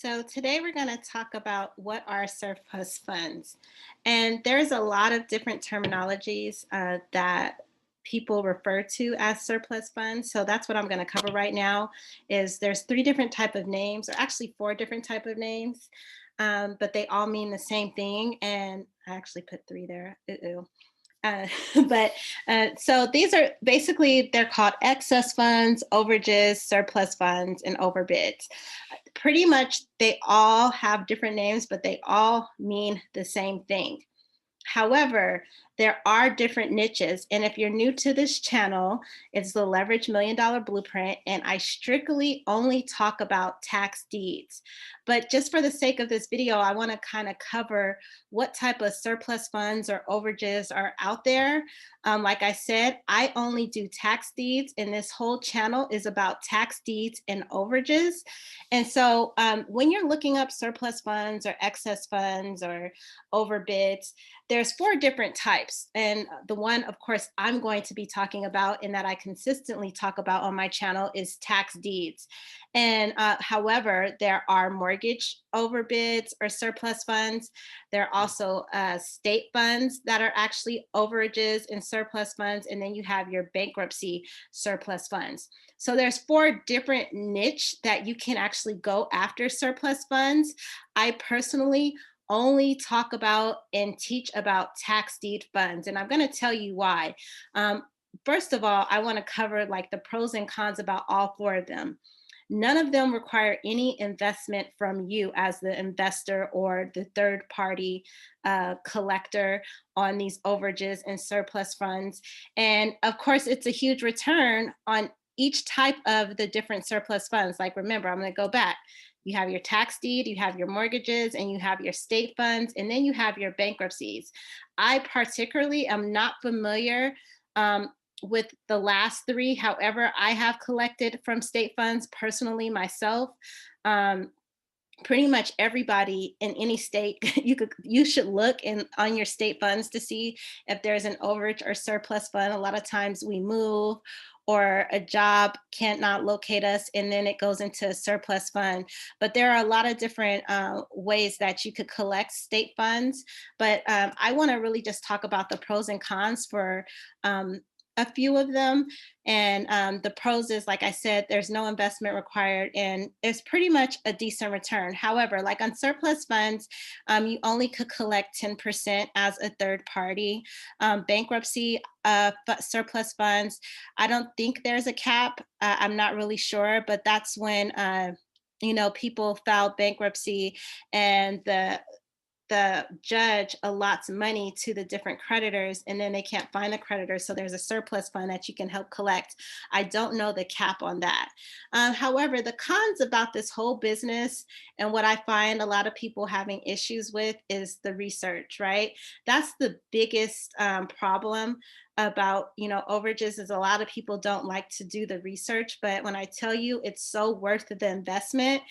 So today we're going to talk about what are surplus funds. And there's a lot of different terminologies that people refer to as surplus funds. So that's what I'm going to cover right now is there's three different type of names, or actually four different type of names, but they all mean the same thing. And I actually put three there. Ooh. Uh, but so these are basically they're called excess funds, overages, surplus funds, and overbids. Pretty much they all have different names, but they all mean the same thing. However, there are different niches. And if you're new to this channel, it's the Leverage Million Dollar Blueprint. And I strictly only talk about tax deeds. But just for the sake of this video, I want to kind of cover what type of surplus funds or overages are out there. Like I said, I only do tax deeds, and this whole channel is about tax deeds and overages. And so when you're looking up surplus funds or excess funds or overbids, there's four different types. And the one, of course, I'm going to be talking about and that I consistently talk about on my channel is tax deeds. And however, there are mortgage overbids or surplus funds. There are also state funds that are actually overages and surplus funds. And then you have your bankruptcy surplus funds. So there's four different niche that you can actually go after surplus funds. I personally only talk about and teach about tax deed funds. And I'm going to tell you why. First of all, I want to cover like the pros and cons about all four of them. None of them require any investment from you as the investor or the third party collector on these overages and surplus funds. And of course, it's a huge return on each type of the different surplus funds. Like, remember, I'm going to go back. You have your tax deed, you have your mortgages, and you have your state funds, and then you have your bankruptcies. I particularly am not familiar with the last three. However, I have collected from state funds personally myself. Um, Pretty much everybody in any state you should look in on your state funds to see if there's an overage or surplus fund. A lot of times we move or a job can't not locate us and then it goes into a surplus fund, but there are a lot of different ways that you could collect state funds. But I want to really just talk about the pros and cons for a few of them. And the pros is, like I said, there's no investment required and it's pretty much a decent return. However, like on surplus funds, you only could collect 10% as a third party. Bankruptcy surplus funds, I don't think there's a cap. I'm not really sure, but that's when people file bankruptcy and the judge allots money to the different creditors and then they can't find the creditors. So there's a surplus fund that you can help collect. I don't know the cap on that. However, the cons about this whole business and what I find a lot of people having issues with is the research, right? That's the biggest problem about overages is a lot of people don't like to do the research, but when I tell you it's so worth the investment,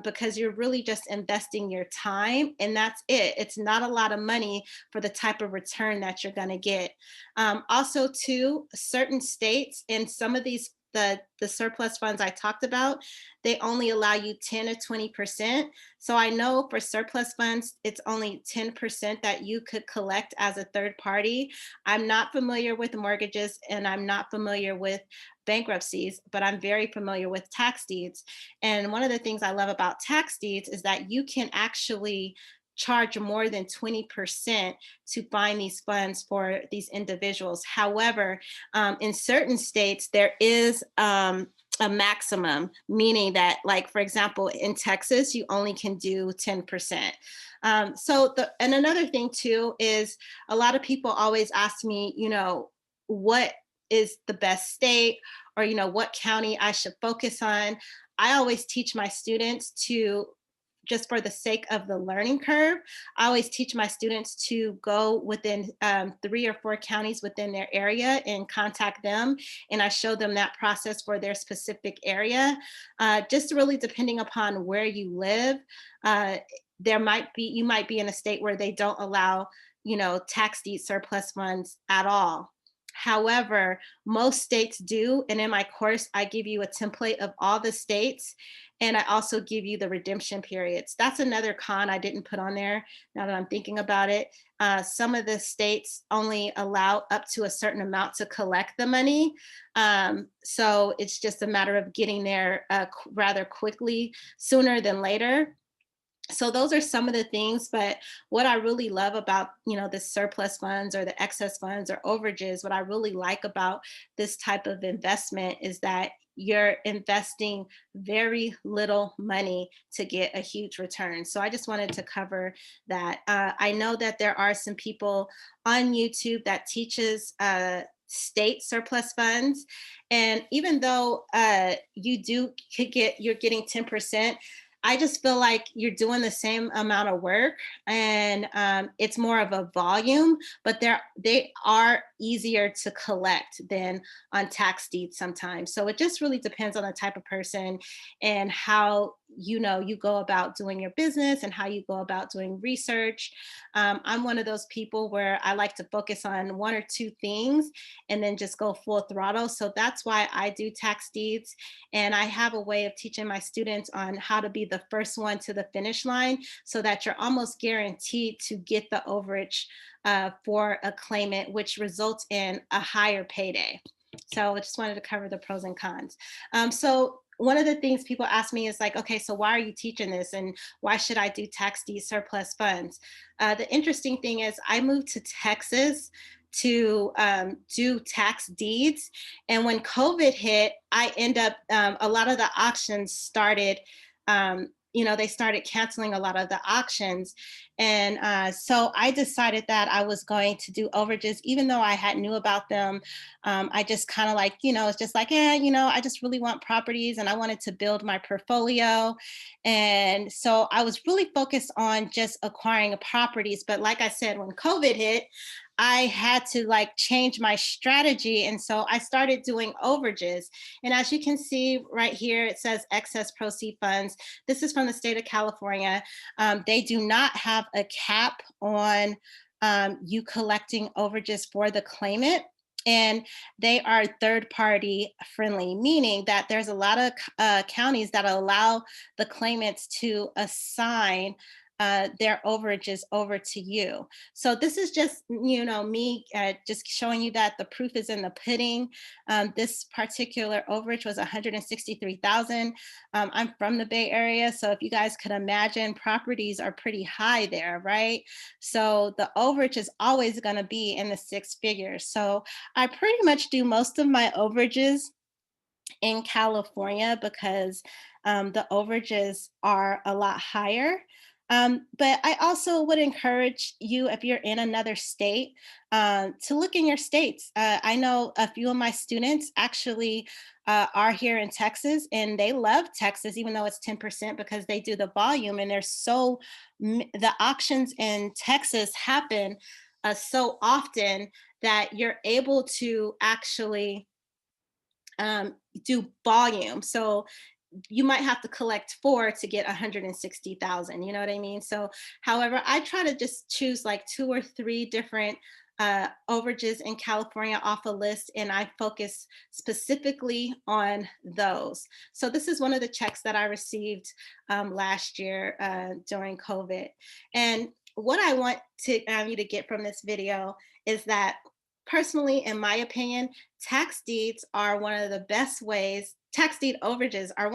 because you're really just investing your time and that's it. It's not a lot of money for the type of return that you're going to get. Also, too, certain states and some of these the surplus funds I talked about, they only allow you 10 to 20%. So I know for surplus funds, it's only 10% that you could collect as a third party. I'm not familiar with mortgages and I'm not familiar with bankruptcies, but I'm very familiar with tax deeds. And one of the things I love about tax deeds is that you can actually charge more than 20% to find these funds for these individuals. However, in certain states, there is a maximum, meaning that, like, for example, in Texas, you only can do 10%. And another thing too is a lot of people always ask me, what is the best state or, what county I should focus on. I always teach my students to, just for the sake of the learning curve, I always teach my students to go within 3 or 4 counties within their area and contact them. And I show them that process for their specific area. Just really depending upon where you live, you might be in a state where they don't allow, tax deed surplus funds at all. However, most states do. And in my course, I give you a template of all the states. And I also give you the redemption periods. That's another con I didn't put on there now that I'm thinking about it. Some of the states only allow up to a certain amount to collect the money. So it's just a matter of getting there rather quickly, sooner than later. So those are some of the things, but what I really love about, the surplus funds or the excess funds or overages, what I really like about this type of investment is that you're investing very little money to get a huge return. So I just wanted to cover that. I know that there are some people on YouTube that teaches state surplus funds, and even though you're getting 10%, I just feel like you're doing the same amount of work, and it's more of a volume, but they are easier to collect than on tax deeds sometimes. So it just really depends on the type of person and how you go about doing your business and how you go about doing research. I'm one of those people where I like to focus on one or two things and then just go full throttle. So that's why I do tax deeds. And I have a way of teaching my students on how to be the first one to the finish line so that you're almost guaranteed to get the overage for a claimant, which results in a higher payday. So I just wanted to cover the pros and cons. So one of the things people ask me is like, okay, so why are you teaching this? And why should I do tax deed surplus funds? The interesting thing is I moved to Texas to do tax deeds. And when COVID hit, I end up, a lot of the auctions started, they started canceling a lot of the auctions. And so I decided that I was going to do overages, even though I had knew about them. I just kind of like, it's just like, yeah, I just really want properties and I wanted to build my portfolio. And so I was really focused on just acquiring properties. But like I said, when COVID hit, I had to like change my strategy. And so I started doing overages. And as you can see right here, it says excess proceed funds. This is from the state of California. They do not have a cap on you collecting overages for the claimant. And they are third party friendly, meaning that there's a lot of counties that allow the claimants to assign their overages over to you. So this is just, me just showing you that the proof is in the pudding. This particular overage was 163,000. I'm from the Bay Area, so if you guys could imagine, properties are pretty high there, right? So the overage is always going to be in the six figures. So I pretty much do most of my overages in California because the overages are a lot higher. But I also would encourage you, if you're in another state, to look in your states. I know a few of my students actually are here in Texas, and they love Texas, even though it's 10% because they do the volume. And the auctions in Texas happen so often that you're able to actually do volume. So you might have to collect four to get 160,000. You know what I mean? So, however, I try to just choose like two or three different overages in California off a list, and I focus specifically on those. So, this is one of the checks that I received last year during COVID. And what I want you to get from this video is that, personally, in my opinion, tax deed overages are one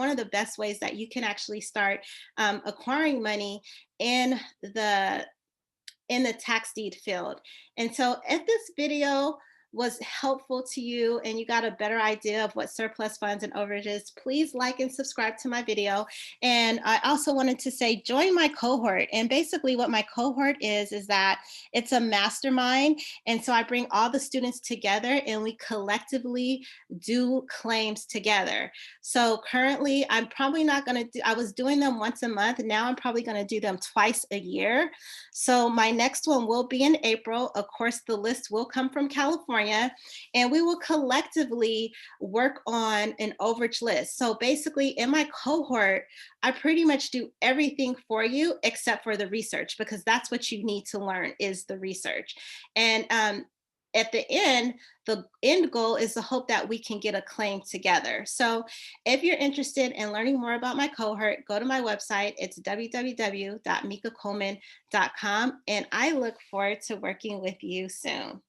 of the best ways that you can actually start acquiring money in the tax deed field. And so if this video was helpful to you and you got a better idea of what surplus funds and overages, please like and subscribe to my video. And I also wanted to say, join my cohort. And basically what my cohort is that it's a mastermind. And so I bring all the students together and we collectively do claims together. So currently I'm probably not going to I was doing them once a month. Now I'm probably going to do them twice a year. So my next one will be in April. Of course, the list will come from California, and we will collectively work on an overage list. So basically, in my cohort, I pretty much do everything for you except for the research, because that's what you need to learn is the research. And at the end, the end goal is the hope that we can get a claim together. So if you're interested in learning more about my cohort, go to my website. It's www.mikacoleman.com. And I look forward to working with you soon.